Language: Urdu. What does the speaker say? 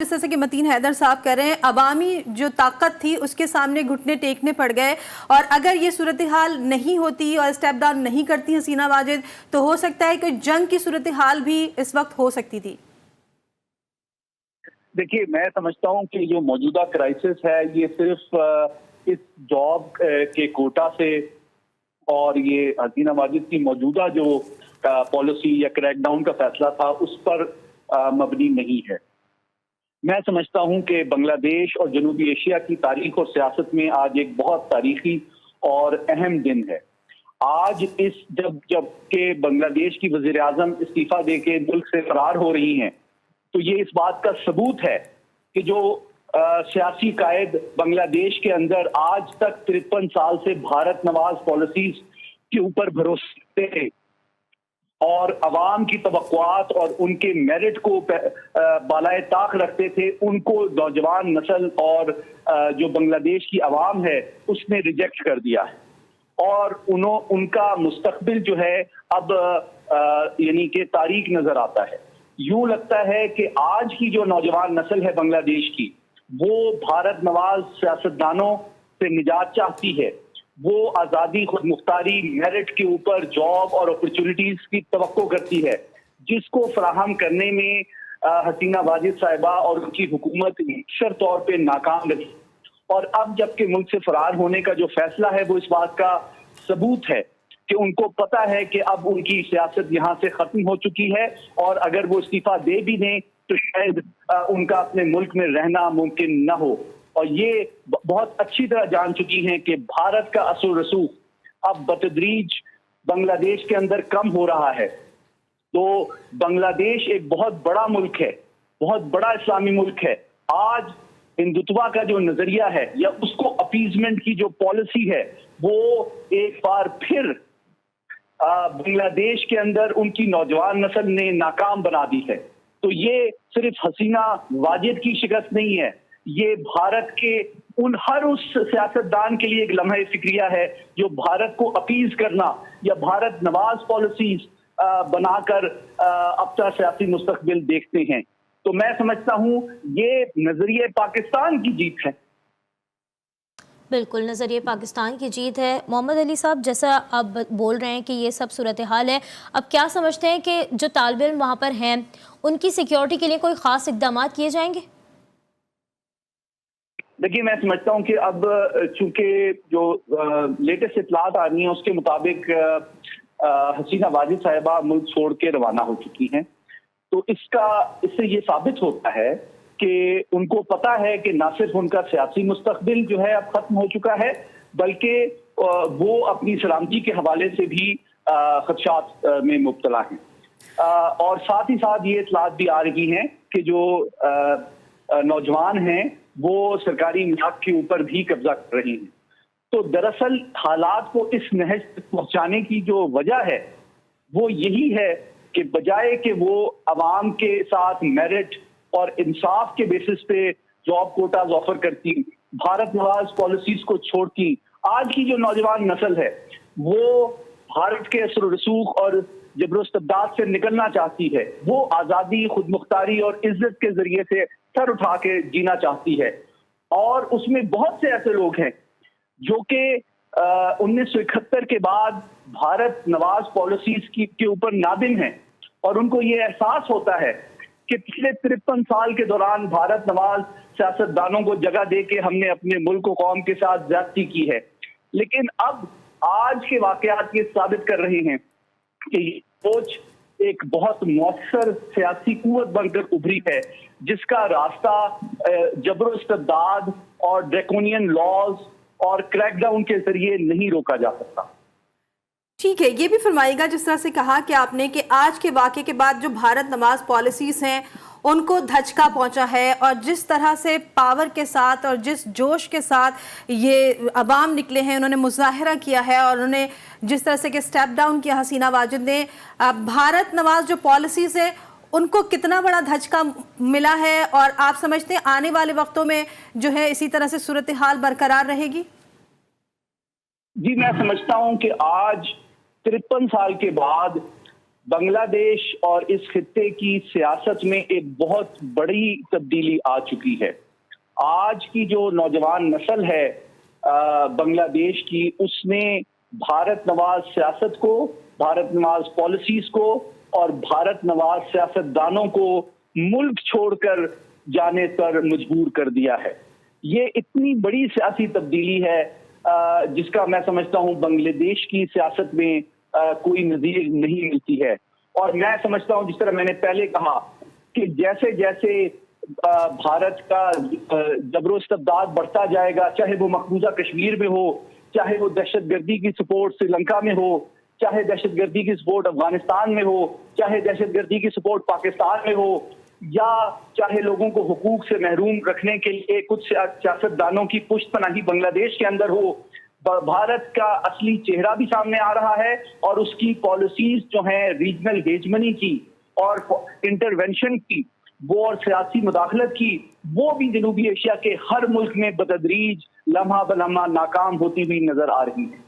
جس طرح سے کہ متین حیدر صاحب کہہ رہے ہیں عوامی جو طاقت تھی اس کے سامنے گھٹنے ٹیکنے پڑ گئے، اور اگر یہ صورتحال نہیں ہوتی اور اسٹیپ ڈاؤن نہیں کرتی حسینہ واجد تو ہو سکتا ہے کہ جنگ کی صورتحال بھی اس وقت ہو سکتی تھی۔ دیکھیے، میں سمجھتا ہوں کہ جو موجودہ کرائسس ہے یہ صرف اس جاب کے کوٹا سے اور یہ حسینہ واجد کی موجودہ جو پالیسی یا کریک ڈاؤن کا فیصلہ تھا اس پر مبنی نہیں ہے۔ میں سمجھتا ہوں کہ بنگلہ دیش اور جنوبی ایشیا کی تاریخ اور سیاست میں آج ایک بہت تاریخی اور اہم دن ہے۔ آج جب کہ بنگلہ دیش کی وزیر اعظم استعفیٰ دے کے ملک سے فرار ہو رہی ہیں، تو یہ اس بات کا ثبوت ہے کہ جو سیاسی قائد بنگلہ دیش کے اندر آج تک 53 سال سے بھارت نواز پالیسیز کے اوپر بھروسے تھے اور عوام کی توقعات اور ان کے میرٹ کو بالائے طاق رکھتے تھے، ان کو نوجوان نسل اور جو بنگلہ دیش کی عوام ہے اس نے ریجیکٹ کر دیا ہے، اور ان کا مستقبل جو ہے اب یعنی کہ تاریک نظر آتا ہے۔ یوں لگتا ہے کہ آج کی جو نوجوان نسل ہے بنگلہ دیش کی، وہ بھارت نواز سیاستدانوں سے نجات چاہتی ہے، وہ آزادی، خود مختاری، میرٹ کے اوپر جاب اور اپرچونٹیز کی توقع کرتی ہے، جس کو فراہم کرنے میں حسینہ واجد صاحبہ اور ان کی حکومت اکثر طور پہ ناکام رہی، اور اب جبکہ ملک سے فرار ہونے کا جو فیصلہ ہے وہ اس بات کا ثبوت ہے کہ ان کو پتا ہے کہ اب ان کی سیاست یہاں سے ختم ہو چکی ہے، اور اگر وہ استعفیٰ دے بھی دیں تو شاید ان کا اپنے ملک میں رہنا ممکن نہ ہو، اور یہ بہت اچھی طرح جان چکی ہیں کہ بھارت کا اثر و رسوخ اب بتدریج بنگلہ دیش کے اندر کم ہو رہا ہے۔ تو بنگلہ دیش ایک بہت بڑا ملک ہے، بہت بڑا اسلامی ملک ہے۔ آج ہندوتوا کا جو نظریہ ہے یا اس کو اپیزمنٹ کی جو پالیسی ہے وہ ایک بار پھر بنگلہ دیش کے اندر ان کی نوجوان نسل نے ناکام بنا دی ہے۔ تو یہ صرف حسینہ واجد کی شکست نہیں ہے، یہ بھارت کے ہر اس سیاستدان کے لیے ایک لمحہ فکریہ ہے جو بھارت کو اپیز کرنا یا بھارت نواز پالیسیز بنا کر اپنا سیاسی مستقبل دیکھتے ہیں۔ تو میں سمجھتا ہوں یہ نظریہ پاکستان کی جیت ہے۔ بالکل، نظریہ پاکستان کی جیت ہے۔ محمد علی صاحب، جیسا آپ بول رہے ہیں کہ یہ سب صورتحال ہے، اب کیا سمجھتے ہیں کہ جو طالب علم وہاں پر ہیں ان کی سیکیورٹی کے لیے کوئی خاص اقدامات کیے جائیں گے؟ دیکھیے، میں سمجھتا ہوں کہ اب چونکہ جو لیٹسٹ اطلاعات آ رہی ہیں اس کے مطابق حسینہ واجد صاحبہ ملک چھوڑ کے روانہ ہو چکی ہیں، تو اس سے یہ ثابت ہوتا ہے کہ ان کو پتا ہے کہ نہ صرف ان کا سیاسی مستقبل جو ہے اب ختم ہو چکا ہے، بلکہ وہ اپنی سلامتی کے حوالے سے بھی خدشات میں مبتلا ہیں، اور ساتھ ہی ساتھ یہ اطلاعات بھی آ رہی ہیں کہ جو نوجوان ہیں وہ سرکاری املاک کے اوپر بھی قبضہ کر رہے ہیں۔ تو دراصل حالات کو اس نہج تک پہنچانے کی جو وجہ ہے وہ یہی ہے کہ بجائے کہ وہ عوام کے ساتھ میرٹ اور انصاف کے بیسس پہ جاب کوٹاز آفر کرتی، بھارت نواز پالیسیز کو چھوڑتی، آج کی جو نوجوان نسل ہے وہ بھارت کے اثر و رسوخ اور جبر و استبداد سے نکلنا چاہتی ہے، وہ آزادی، خود مختاری اور عزت کے ذریعے سے سر اٹھا کے جینا چاہتی ہے، اور اس میں بہت سے ایسے لوگ ہیں جو کہ 1971 کے بعد بھارت نواز پالیسیز کے اوپر نادم ہیں، اور ان کو یہ احساس ہوتا ہے کہ پچھلے 53 سال کے دوران بھارت نواز سیاستدانوں کو جگہ دے کے ہم نے اپنے ملک و قوم کے ساتھ زیادتی کی ہے، لیکن اب آج کے واقعات یہ ثابت کر رہے ہیں کہ یہ سوچ ایک بہت مؤثر سیاسی قوت بن کر ابھری ہے، جس کا راستہ جبر و استبداد اور ڈریکونین لاز اور کریک ڈاؤن کے ذریعے نہیں روکا جا سکتا۔ ٹھیک ہے، یہ بھی فرمائیے گا جس طرح سے کہا کہ آپ نے کہ آج کے واقعے کے بعد جو بھارت نواز پالیسیز ہیں ان کو دھچکا پہنچا ہے، اور جس طرح سے پاور کے ساتھ اور جس جوش کے ساتھ یہ عوام نکلے ہیں، انہوں نے مظاہرہ کیا ہے اور انہوں نے جس طرح سے کہ سٹیپ ڈاؤن کیا حسینہ واجد نے، بھارت نواز جو پالیسیز ہے ان کو کتنا بڑا دھچکا ملا ہے، اور آپ سمجھتے ہیں آنے والے وقتوں میں جو ہے اسی طرح سے صورتحال برقرار رہے گی؟ جی، میں سمجھتا ہوں کہ آج 53 سال کے بعد بنگلہ دیش اور اس خطے کی سیاست میں ایک بہت بڑی تبدیلی آ چکی ہے. آج کی جو نوجوان نسل ہے بنگلہ دیش کی، اس نے بھارت نواز سیاست کو، بھارت نواز پالیسیز کو اور بھارت نواز سیاستدانوں کو ملک چھوڑ کر جانے پر مجبور کر دیا ہے. یہ اتنی بڑی سیاسی تبدیلی ہے جس کا میں سمجھتا ہوں بنگلہ دیش کی سیاست میں کوئی نظیر نہیں ملتی ہے. اور میں سمجھتا ہوں، جس طرح میں نے پہلے کہا، کہ جیسے جیسے بھارت کا جبر و استبداد بڑھتا جائے گا، چاہے وہ مقبوضہ کشمیر میں ہو، چاہے وہ دہشت گردی کی سپورٹ سری لنکا میں ہو، چاہے دہشت گردی کی سپورٹ افغانستان میں ہو، چاہے دہشت گردی کی سپورٹ پاکستان میں ہو، یا چاہے لوگوں کو حقوق سے محروم رکھنے کے لیے کچھ سیاستدانوں کی پشت پناہی بنگلہ دیش کے اندر ہو، بھارت کا اصلی چہرہ بھی سامنے آ رہا ہے اور اس کی پالیسیز جو ہیں ریجنل ہیجمنی کی اور انٹرونشن کی، وہ اور سیاسی مداخلت کی، وہ بھی جنوبی ایشیا کے ہر ملک میں بتدریج لمحہ بلمحہ ناکام ہوتی ہوئی نظر آ رہی ہے.